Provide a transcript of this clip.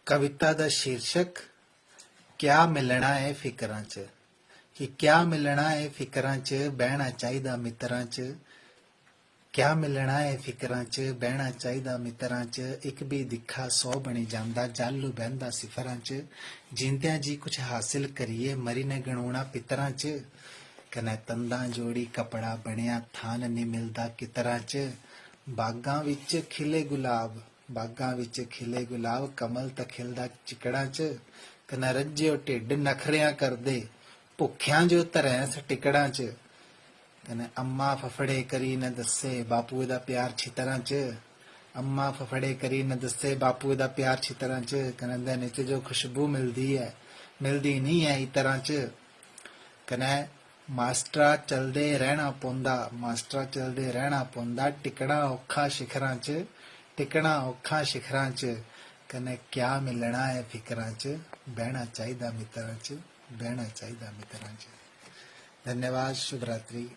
कविता दा शीर्षक क्या मिलना है फिकरां च। कि क्या मिलना है फिकरां च, बहना चाहिदा मित्तरां च। क्या मिलना है फिकरां च, बहना चाहिदा मित्तरां च। एक भी दिखा 100 बनी जांदा, जालू बहंदा सिफरां च। जिंदियां जी कुछ हासिल करिए, मरी ने गणूना पितरां च। कने तंदां जोड़ी कपड़ा बनिया, थान नहीं मिलदा कितरां च। बागां विच खिले गुलाब, बागां विच खिले गुलाब, कमल तां खिलदा चिकड़ां च। कने रज्जिओ ढिड नखरियां करदे, भुखियां जो धरैंस टिकड़ां च। कने अम्मा फफड़े करी न दस्से, बापू दा प्यार छितरां च। अम्मा फफड़े करी न दस्से, बापू दा प्यार छितरां च। कने दिन च जो खुशबू मिलदी है, मिलदी नहीं है इतरां च। कने मास्टरा चलदे रहना पौंदा, मास्टरा चलदे रहना पौंदा, टिकना औखा शिखरां च, टिकना औखा शिखरां च। कने क्या मिलना है फिकरां च, बहना चाहिदा मित्तरां च, बहना चाहिदा मित्तरां च। धन्यवाद। शुभ रात्रि।